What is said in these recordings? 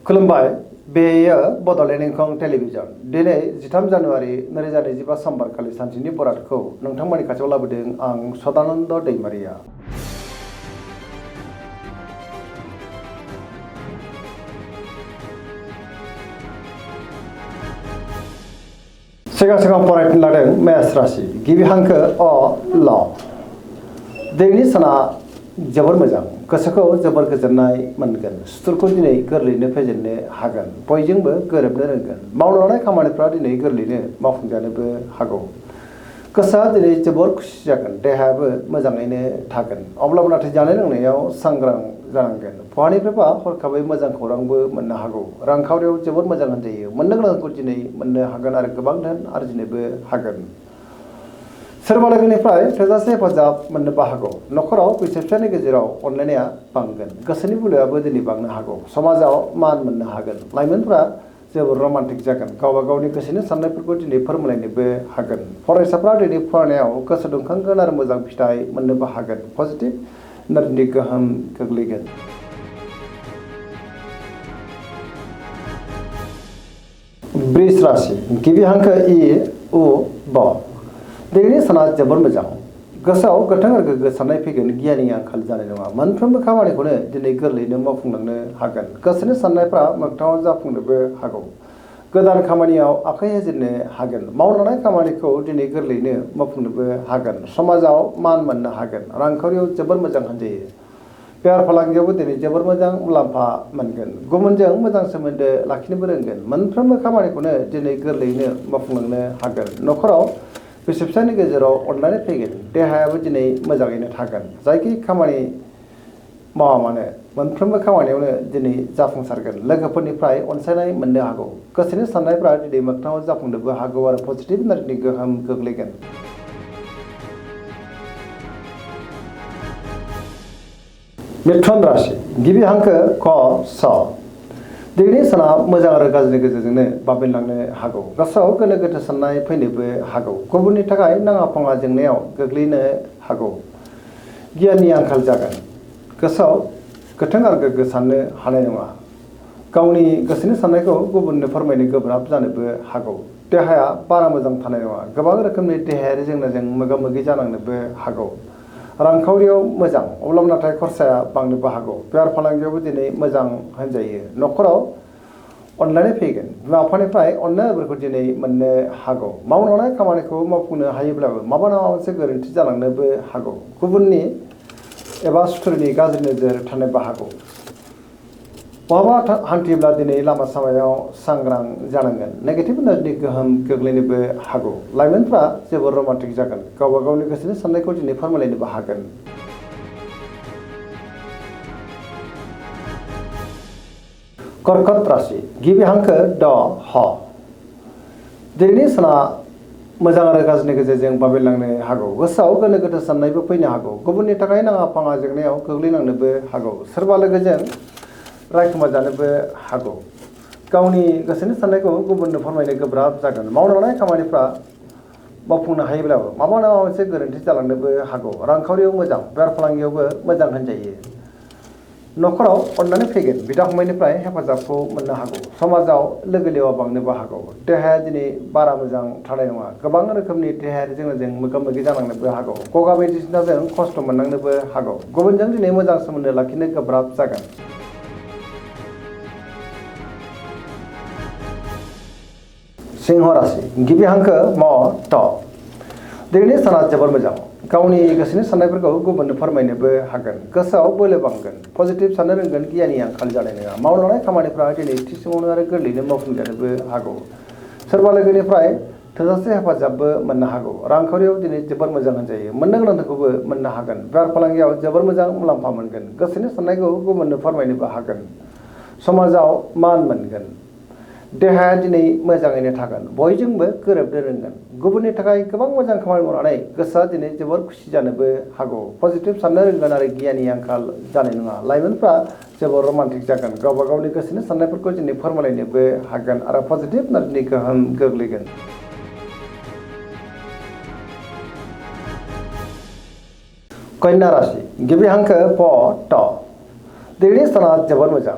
खुलुमबाय बेयो बड'लेण्ड इंखं टेलिभिजन दिनै 13 जानुवारि 2025 समबारखालि सानसेनि बरादखौ नोंथांमोननि खाथियाव लाबोदों आं सदानन्द दैमारिया। सिगां फरायनो लादों मेष राशि गिबि हांखो अ ल दिनैनि साना जोबोर मोजां गोसोखौ जोबोर गोजोननाय मोनगोन सुथुरखौ दिनै गोरलैयैनो फेजेननो हागोन बयजोंबो गोरोबनो रोंगोन मावनो लानाय खामानिफ्रा दिनै गोरलैयैनो मावफुंजानोबो हागौ गोसोआ दिनै जोबोर खुसि जागोन देहायाबो मोजाङैनो थागोन अब्लाबो नाथाय जानाय लोंनायाव सांग्रां जानांगोन बहानिफ्रायबा हरखाबै मोजां खौरांबो मोननो हागौ रांखावरियाव जोबोर मोजां होनजायो मोननो गोनांखौ दिनै मोननो हागोन आरो गोबां धोन आरजिनोबो हागोन सोरबा लोगोनिफ्राय थोजासे हेफाजाब मोननोबो हागौ नखराव बिसि फिसायनि गेजेराव अनलायनाया बांगोन गोसोनि बोलोआबो दिनै बांनो हागौ समाजाव मान मोननो हागोन लाइमोनफ्रा जोबोर रमान्टिक जागोन गावबा गावनि गोसोनि साननायफोरखौ दिनै फोरमायलायनोबो हागोन फरायसाफ्रा दिनै फरायनायाव गोसो दुंखांगोन आरो मोजां फिथाइ मोननोबो हागोन पजिटिभ एनार्जिनि गोहोम गोग्लैगोन। वृष राशि गिबि हांखो इ उ ब दिनैनि साना जोबोर मोजां गोसोआव गोथां आरो गोग्गो साननाय फैगोन गियाननि आंखाल जानाय नङा मोनफ्रोमबो खामानिखौनो दिनै गोरलैयैनो मावफुंलांनो हागोन गोसोनि साननायफ्रा मोगथाङाव जाफुंनोबो हागौ गोदान खामानियाव आखाइ होजेननो हागोन मावनो लानाय खामानिखौ दिनै गोरलैयैनो मावफुंनोबो हागोन समाजाव मान मोननो हागोन रांखावरियाव जोबोर मोजां होनजायो बेफार फालांगियावबो दिनै जोबोर मोजां मुलाम्फा मोनगोन गुबुनजों मोजां सोमोन्दो लाखिनोबो रोंगोन मोनफ्रोमबो खामानिखौनो दिनै गोरलैयैनो मावफुंलांनो हागोन नखराव बिसि फिसायनि गेजेराव अनलायनाय फैगोन देहायाबो दिनै मोजाङैनो थागोन जायखि खामानि मावा मानो मोनफ्रोमबो खामानियावनो दिनै जाफुंसारगोन लोगोफोरनिफ्राय अनसायनाय मोननो हागौ गोसोनि साननायफ्रा दिनै मोगथाङाव जाफुंनोबो हागौ आरो पजिटिभ एनार्जिनि गोहोम गोग्लैगोन। मिथुन राशि गिबि हांखो क स दिनैनि साना मोजां आरो गाज्रिनि गेजेरजोंनो बाबेनलांनो हागौ गोसोआव गोनो गोथो साननाय फैनोबो हागौ गुबुननि थाखाय नाङा फाङा जेंनायाव गोग्लैनो हागौ गियाननि आंखाल जागोन गोसोआव गोथों आरो गोग्गो साननो हानाय नङा गावनि गोसोनि साननायखौ गुबुननो फोरमायनो गोब्राब जानोबो हागौ देहाया बारा मोजां थानाय नङा गोबां रोखोमनि देहायारि जेंनाजों मोगा मोगि जानांनोबो हागौ रांखावरियाव मोजां अब्लाबो नाथाय खरसाया बांनोबो हागौ बेफार फालांगियावबो दिनै मोजां होनजायो नखराव अनलायनाय फैगोन बिमा बिफानिफ्राय अननायफोरखौ दिनै मोननो हागौ मावनो लानाय खामानिखौ मावफुंनो हायोब्लाबो माबा नङा मोनसे गोरोन्थि जालांनोबो हागौ गुबुननि एबा सुथुरनि गाज्रि नोजोर थानोबो हागौ बहाबा हान्थियोब्ला दिनै लामा सामायाव सांग्रां जानांगोन नेगेटिभ एनार्जिनि गोहोम गोग्लैनोबो हागौ लाइमोनफ्रा जोबोर रमान्टिक जागोन गावबा गावनि गोसोनि साननायखौ दिनै फोरमायलायनोबो हागोन। कर्कट राशि गिबि हांखो ड ह दिनैनि साना मोजां आरो गाज्रिनि गेजेरजों बाबेनलांनो हागौ गोसोआव गोनो गोथो साननायबो फैनो हागौ गुबुननि थाखाय नाङा फाङा जेंनायाव गोग्लैनांनोबो हागौ सोरबा लोगोजों रायखुमा जानोबो हागौ गावनि गोसोनि साननायखौ गुबुननो फोरमायनो गोब्राब जागोन मावनो लानाय खामानिफ्रा मावफुंनो हायोब्लाबो माबा नङा मोनसे गोरोन्थि जालांनोबो हागौ रांखावरियाव मोजां बेफार फालांगियावबो मोजां होनजायो नखराव अननानै फैगोन बिदा फंबायनिफ्राय हेफाजाबखौ मोननो हागौ समाजाव लोगो लेवा बांनोबो हागौ देहाया दिनै बारा मोजां थानाय नङा गोबां रोखोमनि देहायारि जेंनाजों मोगा मोगि जानांनोबो हागौ गगा बायदिसिनाजों खस्थ' मोननांनोबो हागौ गुबुनजों दिनै मोजां सोमोन्दो लाखिनो गोब्राब जागोन। सिंह राशि गिबि हांखो म ट दिनैनि साना जोबोर मोजां गावनि गोसोनि साननायफोरखौ गुबुननो फोरमायनोबो हागोन गोसोआव बोलो बांगोन पजिटिभ साननो रोंगोन गियाननि आंखाल जानाय नङा मावनो लानाय खामानिफ्रा दिनै थि समावनो आरो गोरलैयैनो मावफुंजानोबो हागौ सोरबा लोगोनिफ्राय थोजासे हेफाजाबबो मोननो हागौ रांखावरियाव दिनै जोबोर मोजां होनजायो मोननो गोनांखौबो मोननो हागोन बेफार फालांगियाव जोबोर मोजां मुलाम्फा मोनगोन गोसोनि साननायखौ गुबुननो फोरमायनोबो हागोन समाजाव मान मोनगोन देहाया दिनै मोजाङैनो थागोन बयजोंबो गोरोबनो रोंगोन गुबुननि थाखाय गोबां मोजां खामानि मावनानै गोसोआ दिनै जोबोर खुसि जानोबो हागौ पजिटिभ साननो रोंगोन आरो गियाननि आंखाल जानाय नङा लाइमोनफ्रा जोबोर रमान्टिक जागोन गावबा गावनि गोसोनि साननायफोरखौ दिनै फोरमायलायनोबो हागोन आरो पजिटिभ एनार्जिनि गोहोम गोग्लैगोन। कन्या राशि गिबि हांखो प ट दिनैनि साना जोबोर मोजां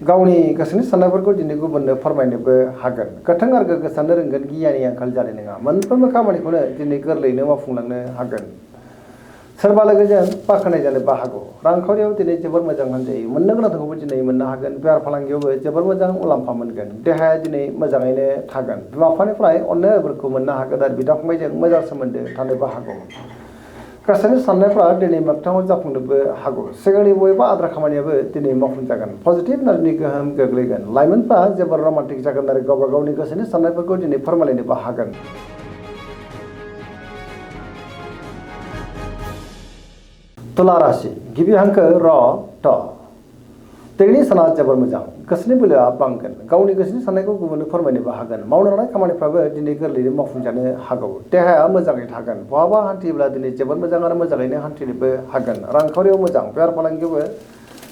गावनि गोसोनि साननायफोरखौ दिनै गुबुननो फोरमायनोबो हागोन गोथों आरो गोग्गो साननो रोंगोन गियाननि आंखाल जानाय नङा मोनफ्रोमबो खामानिखौनो दिनै गोरलैयैनो मावफुंलांनो हागोन सोरबा लोगोजों बाख्नाय जानोबो हागौ रांखावरियाव दिनै जोबोर मोजां होनजायो मोननो गोनांखौबो दिनै मोननो हागोन बेफार फालांगियावबो जोबोर मोजां मुलाम्फा मोनगोन देहाया दिनै मोजाङैनो थागोन बिमा बिफानिफ्राय अननायफोरखौ मोननो हागोन आरो बिदा फंबायजों मोजां सोमोन्दो थानोबो हागौ गासैनि साननायफ्रा दिनै मोगथाङाव जाफुंनोबो हागौ सिगांनि बबेबा आद्रा खामानियाबो दिनै मावफुंजागोन पजिटिभ एनार्जिनि गोहोम गोग्लैगोन लाइमोनफ्रा जोबोर रमान्टिक जागोन आरो गावबा गावनि गोसोनि साननायफोरखौ दिनै फोरमायलायनोबो हागोन तुला राशि गिबि हांखो र ट दिनैनि साना जोबोर मोजां गोसोनि बोलोआ बांगोन गावनि गोसोनि साननायखौ गुबुननो फोरमायनोबो हागोन मावनो लानाय खामानिफ्राबो दिनै गोरलैयैनो मावफुंजानो हागौ देहाया मोजाङै थागोन बहाबा हान्थियोब्ला दिनै जोबोर मोजां आरो मोजाङैनो हान्थिनोबो हागोन रांखावरियाव मोजां बेफार फालांगियावबो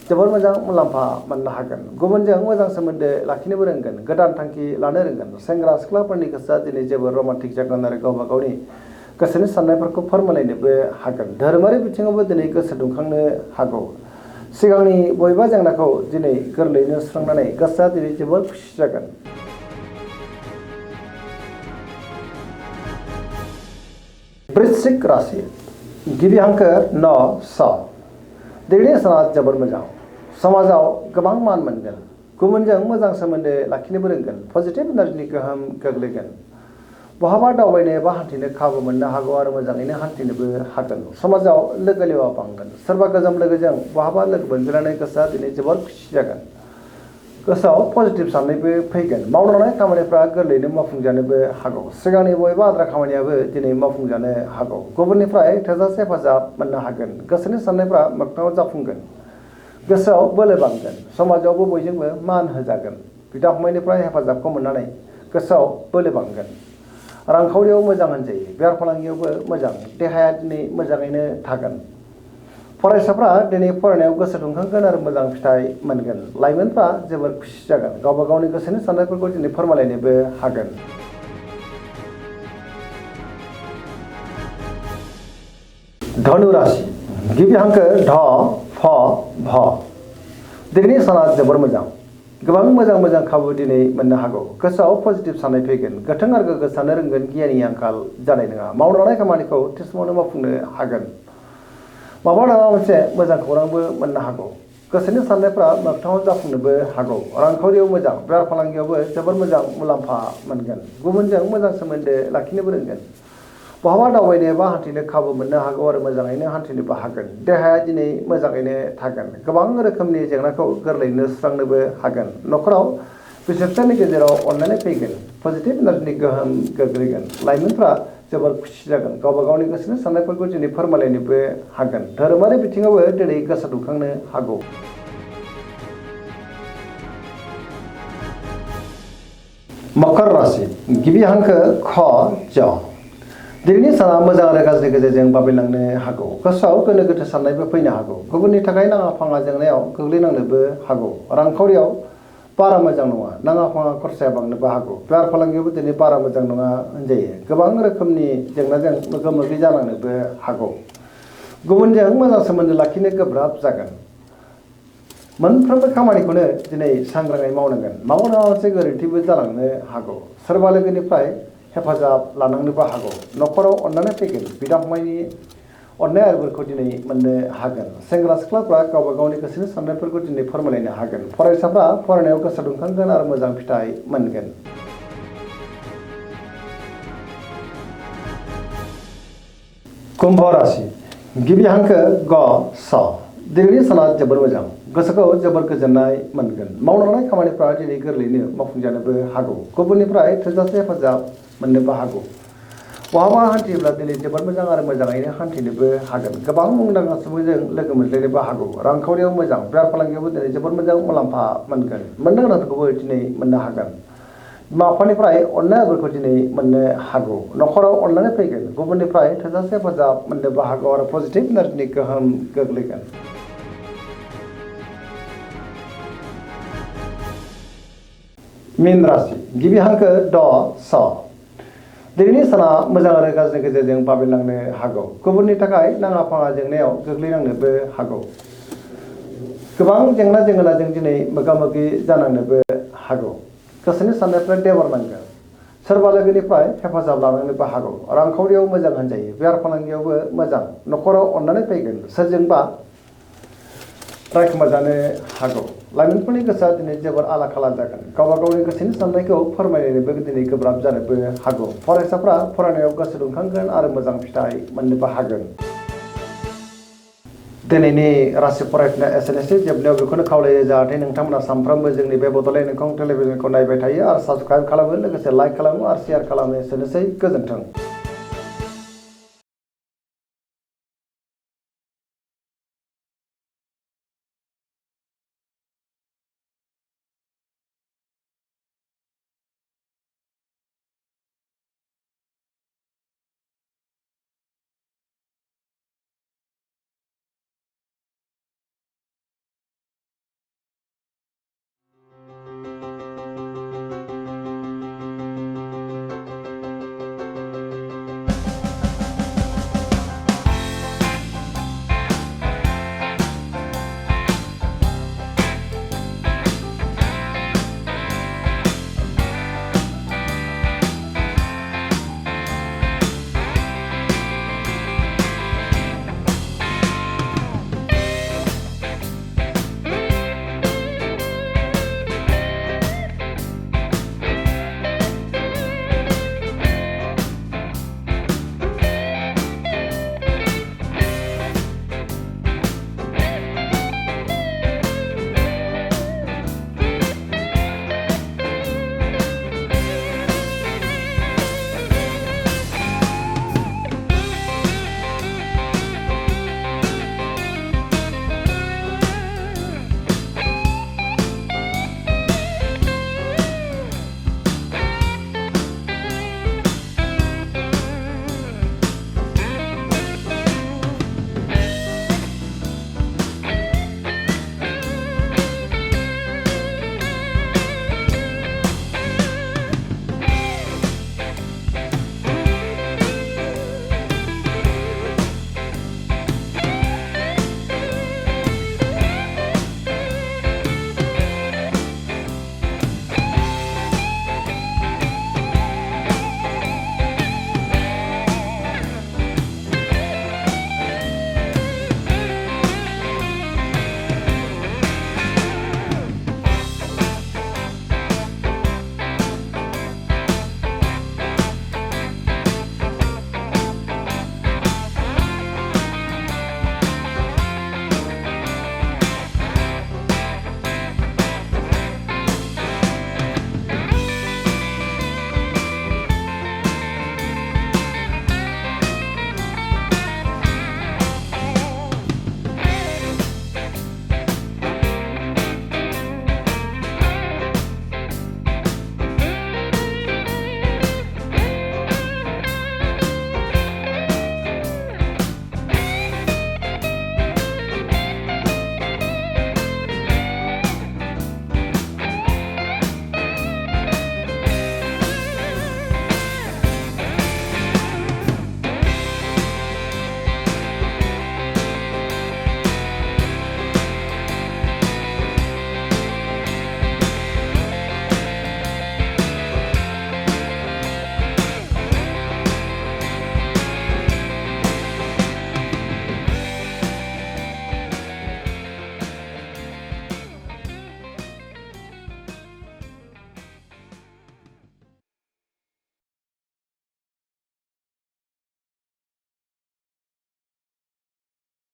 जोबोर मोजां मुलाम्फा मोननो हागोन गुबुनजों मोजां सोमोन्दो लाखिनोबो रोंगोन गोदान थांखि लानो रोंगोन सेंग्रा सिख्लाफोरनि गोसोआ दिनै जोबोर रमान्टिक जागोन आरो गावबा गावनि गोसोनि साननायफोरखौ फोरमायलायनोबो हागोन धोरोमारि बिथिङावबो दिनै गोसो दुंखांनो हागौ सिगांनि बबेबा जेंनाखौ दिनै गोरलैयैनो सुस्रांनानै गोसोआ दिनै जोबोर खुसि जागोन वृश्चिक राशि गिबि हांखो न स दिनैनि साना जोबोर मोजां समाजाव गोबां मान मोनगोन गुबुनजों मोजां सोमोन्दो लाखिनोबो रोंगोन पजिटिभ एनार्जिनि गोहोम गोग्लैगोन बहाबा दावबायनो एबा हान्थिनो खाबु मोननो हागौ आरो मोजाङैनो हान्थिनोबो हागोन समाजाव लोगो लेवा बांगोन सोरबा गोजाम लोगोजों बहाबा लोगो मोनज्लायनानै गोसोआ दिनै जोबोर खुसि जागोन गोसोआव पजिटिभ साननायबो फैगोन मावनो लानाय खामानिफ्रा गोरलैयैनो मावफुंजानोबो हागौ सिगांनि बबेबा आद्रा खामानियाबो दिनै मावफुंजानो हागौ गुबुननिफ्राय थोजासे हेफाजाब मोननो हागोन गोसोनि साननायफ्रा मोगथाङाव जाफुंगोन गोसोआव बोलो बांगोन समाजावबो बयजोंबो मान होजागोन बिदा फंबायनिफ्राय हेफाजाबखौ मोननानै गोसोआव बोलो बांगोन रांखावरियाव मोजां होनजायो बेफार फालांगियावबो मोजां देहाया दिनै मोजाङैनो थागोन फरायसाफ्रा दिनै फरायनायाव गोसो दुंखांगोन आरो मोजां फिथाइ मोनगोन लाइमोनफ्रा जोबोर खुसि जागोन गावबा गावनि गोसोनि साननायफोरखौ दिनै फोरमायलायनोबो हागोन धनु राशि गिबि हांखो ध फ भ दिनैनि साना जोबोर मोजां गोबां मोजां खाबु दिनै मोननो हागौ गोसोआव पजिटिभ साननाय फैगोन गोथों आरो गोग्गो साननो रोंगोन गियाननि आंखाल जानाय नङा मावनो लानाय खामानिखौ थि समावनो मावफुंनो हागोन माबा नङा मोनसे मोजां खौरांबो मोननो हागौ गोसोनि साननायफ्रा मोगथाङाव जाफुंनोबो हागौ रांखावरियाव मोजां बेफार फालांगियावबो जोबोर मोजां मुलाम्फा मोनगोन गुबुनजों मोजां सोमोन्दो लाखिनोबो रोंगोन बहाबा दावबायनो एबा हान्थिनो खाबु मोननो हागौ आरो मोजाङैनो हान्थिनोबो हागोन देहाया दिनै मोजाङैनो थागोन गोबां रोखोमनि जेंनाखौ गोरलैयैनो सुस्रांनोबो हागोन न'खराव बिसोरनि गेजेराव अनलायनाय फैगोन पजिटिभ एनार्जिनि गोहोम गोग्लैगोन लाइमोनफ्रा जोबोर खुसि जागोन गावबा गावनि गोसोनि साननायफोरखौ दिनै फोरमायलायनोबो हागोन धोरोमारि बिथिङावबो दिनै गोसो दुंखांनो हागौ मकर राशि गिबि हांखो ख ज दिनैनि साना मोजां आरो गाज्रि गेजेरजों बाबेनलांनो हागौ गोसोआव गोनो गोथो साननायबो फैनो हागौ गुबुननि थाखाय नाङा फाङा जेंनायाव गोग्लैनांनोबो हागौ रांखावरियाव बारा मोजां नङा नाङा फाङा खरसाया बांनोबो हागौ बेफार फालांगियावबो दिनै बारा मोजां नङा होनजायो गोबां रोखोमनि जेंनाजों मोगा मोगि जानांनोबो हागौ गुबुनजों मोजां सोमोन्दो लाखिनो गोब्राब जागोन मोनफ्रोमबो खामानिखौनो दिनै सांग्राङै मावनांगोन माबा नङा मोनसे गोरोन्थिबो जालांनो हागौ सोरबा लोगोनिफ्राय हेफाजाब लानांनोबो हागौ न'खराव अननानै फैगोन बिदा फंबायनि अननाय आरिफोरखौ दिनै मोननो हागोन सेंग्रा सिख्लाफ्रा गावबा गावनि गोसोनि साननायफोरखौ दिनै फोरमायलायनो हागोन फरायसाफ्रा फरायनायाव गोसो दुंखांगोन आरो मोजां फिथाइ मोनगोन कुम्भ राशि गिबि हांखो ग स दिनैनि साना जोबोर मोजां गोसोखौ जोबोर गोजोननाय मोनगोन मावनो लानाय खामानिफ्रा दिनै गोरलैयैनो मावफुंजानोबो हागौ गुबुननिफ्राय थोजासे हेफाजाब मोननोबो हागौ बहाबा हान्थियोब्ला दिनै जोबोर मोजां आरो मोजाङैनो हान्थिनोबो हागोन गोबां मुंदांखा सुबुंजों लोगो मोनज्लायनोबो हागौ रांखावरियाव मोजां बेफार फालांगियावबो दिनै जोबोर मोजां मुलाम्फा मोनगोन मोननो गोनांखौबो दिनै मोननो हागोन बिमा बिफानिफ्राय अननायफोरखौ दिनै मोननो हागौ न'खराव अननानै फैगोन गुबुननिफ्राय थोजासे हेफाजाब मोननोबो हागौ आरो पजिटिभ एनार्जिनि गोहोम गोग्लैगोन मीन राशि गिबि हांखो ड स दिनैनि साना मोजां आरो गाज्रि गेजेरजों बाबेनलांनो हागौ गुबुननि थाखाय नाङा फाङा जेंनायाव गोग्लैनांनोबो हागौ गोबां जेंना जेंगोनाजों दिनै मोगा मोगि जानांनोबो हागौ गोसोनि साननायफ्रा देबरनांगोन सोरबा लोगोनिफ्राय हेफाजाब लानांनोबो हागौ रांखावरियाव मोजां होनजायो बेफार फालांगियावबो मोजां न'खराव अननानै फैगोन सोरजोंबा रायखुमा जानो हागौ लाइमोनफोरनि गोसोआ दिनै जोबोर आला खाला जागोन गावबा गावनि गोसोनि साननायखौ फोरमायनोबो दिनै गोब्राब जानोबो हागौ फरायसाफ्रा फरायनायाव गोसो दुंखांगोन आरो मोजां फिथाइ मोननोबो हागोन दिनैनि राशि फरायफिननाय एसेनोसै जोबनायाव बेखौनो खावलायो जाहाथे नोंथांमोना सानफ्रोमबो जोंनि बे बड'लेण्ड इंखं टेलिभिजनखौ नायबाय थायो आरो साबस्क्राइब खालामो लोगोसे लाइक खालामो आरो शेयार खालामो एसेनोसै गोजोन्थों।